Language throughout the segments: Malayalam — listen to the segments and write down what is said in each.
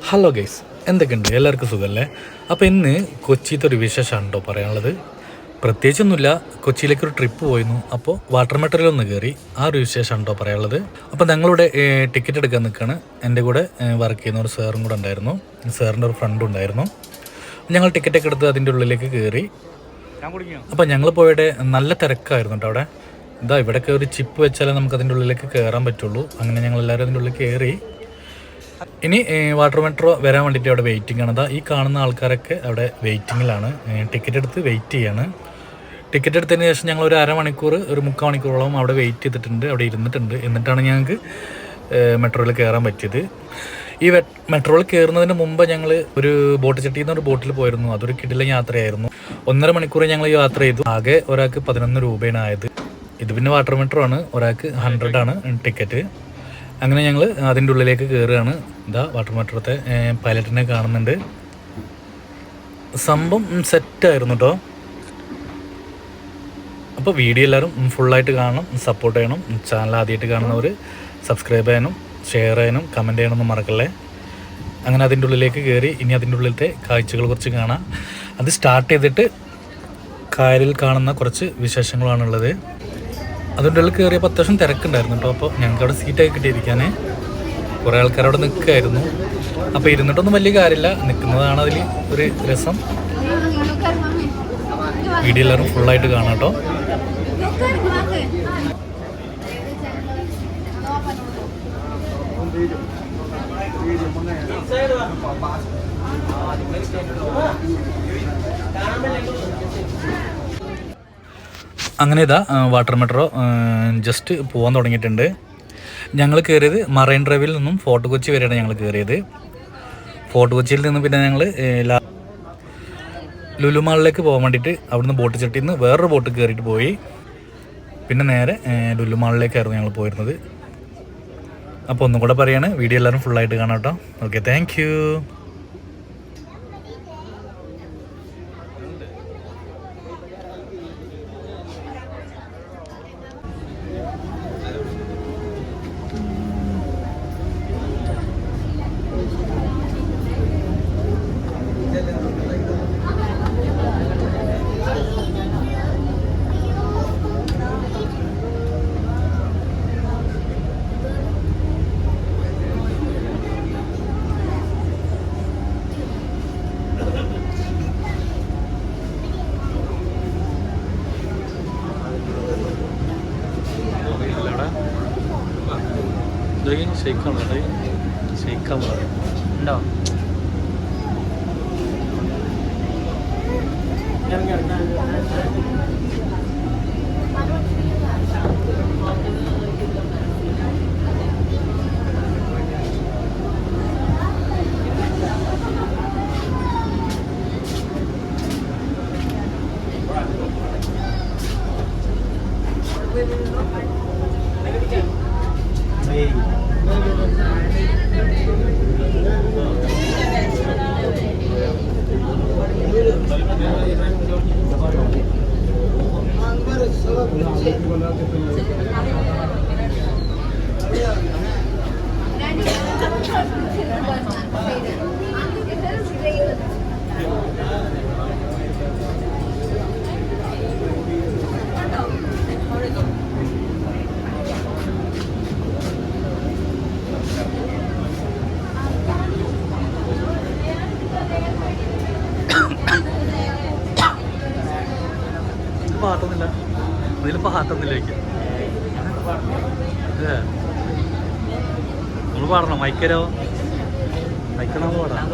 ഹലോ ഗൈസ്, എന്തൊക്കെയുണ്ട്? എല്ലാവർക്കും സുഖമല്ലേ? അപ്പോൾ ഇന്ന് കൊച്ചിയിലത്തെ ഒരു വിശേഷമാണ് കേട്ടോ പറയാനുള്ളത്. പ്രത്യേകിച്ചൊന്നുമില്ല, കൊച്ചിയിലേക്കൊരു ട്രിപ്പ് പോയിരുന്നു. അപ്പോൾ വാട്ടർ മെട്രോയിലൊന്ന് കയറി, ആ ഒരു വിശേഷമാണ് കേട്ടോ പറയാനുള്ളത്. അപ്പോൾ ഞങ്ങളിവിടെ ടിക്കറ്റ് എടുക്കാൻ നിൽക്കുകയാണ്. എൻ്റെ കൂടെ വർക്ക് ചെയ്യുന്ന ഒരു സാറും കൂടെ ഉണ്ടായിരുന്നു, സാറിൻ്റെ ഒരു ഫ്രണ്ടും ഉണ്ടായിരുന്നു. ഞങ്ങൾ ടിക്കറ്റൊക്കെ എടുത്ത് അതിൻ്റെ ഉള്ളിലേക്ക് കയറി. അപ്പോൾ ഞങ്ങൾ പോയുടെ നല്ല തിരക്കായിരുന്നു കേട്ടോ അവിടെ. ഇവിടെയൊക്കെ ഒരു ചിപ്പ് വെച്ചാലേ നമുക്ക് അതിൻ്റെ ഉള്ളിലേക്ക് കയറാൻ പറ്റുള്ളൂ. അങ്ങനെ ഞങ്ങളെല്ലാവരും അതിൻ്റെ ഉള്ളിൽ കയറി. ഇനി വാട്ടർ മെട്രോ വരാൻ വേണ്ടിയിട്ട് അവിടെ വെയിറ്റിംഗ് ആണ്. ഈ കാണുന്ന ആൾക്കാരൊക്കെ അവിടെ വെയിറ്റിങ്ങിലാണ്, ടിക്കറ്റ് എടുത്ത് വെയിറ്റ് ചെയ്യാണ്. ടിക്കറ്റ് എടുത്തതിന് ശേഷം ഞങ്ങൾ ഒരു അരമണിക്കൂർ, ഒരു 3/4 മണിക്കൂറോളം അവിടെ വെയിറ്റ് ചെയ്തിട്ടുണ്ട്, അവിടെ ഇരുന്നിട്ടുണ്ട്. എന്നിട്ടാണ് ഞങ്ങൾക്ക് മെട്രോയിൽ കയറാൻ പറ്റിയത്. ഈ മെട്രോയിൽ കയറുന്നതിന് മുമ്പ് ഞങ്ങൾ ഒരു ബോട്ട് ചട്ടിയിൽ നിന്ന് ഒരു ബോട്ടിൽ പോയിരുന്നു. അതൊരു കിടിലൻ യാത്രയായിരുന്നു. 1.5 മണിക്കൂർ ഞങ്ങൾ യാത്ര ചെയ്തു. ആകെ ഒരാൾക്ക് 11 രൂപയാണ് ആയത്. ഇത് പിന്നെ വാട്ടർ മെട്രോ ആണ്, ഒരാൾക്ക് 100 ആണ് ടിക്കറ്റ്. അങ്ങനെ ഞങ്ങൾ അതിൻ്റെ ഉള്ളിലേക്ക് കയറുകയാണ്. വാട്ടർ മെട്രോത്തെ പൈലറ്റിനെ കാണുന്നുണ്ട്. സംഭവം സെറ്റായിരുന്നു കേട്ടോ. അപ്പോൾ വീഡിയോ എല്ലാവരും ഫുള്ളായിട്ട് കാണണം, സപ്പോർട്ട് ചെയ്യണം. ചാനൽ ആദ്യമായിട്ട് കാണുന്നവർ സബ്സ്ക്രൈബ് ചെയ്യാനും ഷെയർ ചെയ്യാനും കമൻറ്റ് ചെയ്യണമെന്ന് മറക്കല്ലേ. അങ്ങനെ അതിൻ്റെ ഉള്ളിലേക്ക് കയറി. ഇനി അതിൻ്റെ ഉള്ളിലത്തെ കാഴ്ചകളെ കുറിച്ച് കാണാം. അത് സ്റ്റാർട്ട് ചെയ്തിട്ട് കായലിൽ കാണുന്ന കുറച്ച് വിശേഷങ്ങളാണുള്ളത്. അതിൻ്റെ ഉള്ളിൽ കയറിയപ്പോൾ അത്യാവശ്യം തിരക്കുണ്ടായിരുന്നു കേട്ടോ. അപ്പോൾ ഞങ്ങൾക്ക് അവിടെ സീറ്റായി കിട്ടിയിരിക്കാൻ കുറേ ആൾക്കാരവിടെ നിൽക്കുമായിരുന്നു. അപ്പോൾ ഇരുന്നിട്ടൊന്നും വലിയ കാര്യമില്ല, നിൽക്കുന്നതാണ് അതിൽ ഒരു രസം. വീഡിയോ എല്ലാവരും ഫുള്ളായിട്ട് കാണാം കേട്ടോ. അങ്ങനെ വാട്ടർ മെട്രോ ജസ്റ്റ് പോകാൻ തുടങ്ങിയിട്ടുണ്ട്. ഞങ്ങൾ കയറിയത് മറൈൻ ഡ്രൈവിൽ നിന്നും ഫോർട്ട് കൊച്ചി വരെയാണ് ഞങ്ങൾ കയറിയത്. ഫോർട്ട് കൊച്ചിയിൽ നിന്ന് പിന്നെ ഞങ്ങൾ ലുലു മാളിലേക്ക് പോകാൻ വേണ്ടിയിട്ട് അവിടുന്ന് ബോട്ട് ചട്ടിയിൽ നിന്ന് വേറൊരു ബോട്ട് കയറിയിട്ട് പോയി. പിന്നെ നേരെ ലുലു മാളിലേക്കായിരുന്നു ഞങ്ങൾ പോയിരുന്നത്. അപ്പോൾ ഒന്നും കൂടെ പറയാണ്, വീഡിയോ എല്ലാവരും ഫുള്ളായിട്ട് കാണാം കേട്ടോ. Okay, thank you. ഷെയ്ക്കാണോ? ഷെയ്ക്കാൻ ഉണ്ടോ? പാട്ടൊന്നുമില്ല, ഇതിൽ പാട്ടൊന്നുമില്ല. നമ്മൾ പാടണം, മൈക്കരോ മൈക്കണോ പാടാം.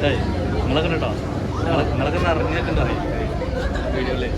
സെറ്റായി. നിങ്ങളൊക്കെ കേട്ടോ, നിങ്ങളൊക്കെ അറിഞ്ഞിട്ടുണ്ട് അറിയാം വീഡിയോയില്.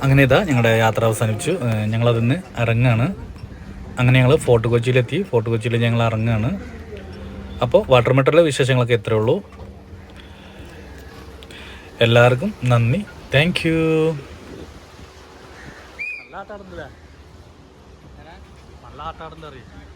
അങ്ങനെ ഇതാ ഞങ്ങളുടെ യാത്ര അവസാനിച്ചു. ഞങ്ങളതിന്ന് ഇറങ്ങുകയാണ്. അങ്ങനെ ഞങ്ങൾ ഫോർട്ട് കൊച്ചിയിലെത്തി. ഫോർട്ട് കൊച്ചിയിൽ ഞങ്ങൾ ഇറങ്ങുകയാണ്. അപ്പോൾ വാട്ടർ മെട്രോയിലെ വിശേഷങ്ങളൊക്കെ ഇത്രയേ ഉള്ളൂ. എല്ലാവർക്കും നന്ദി. Thank you. നല്ല ആട്ടാടുന്നില്ല, നല്ല ആട്ടാടുന്നറിയാം.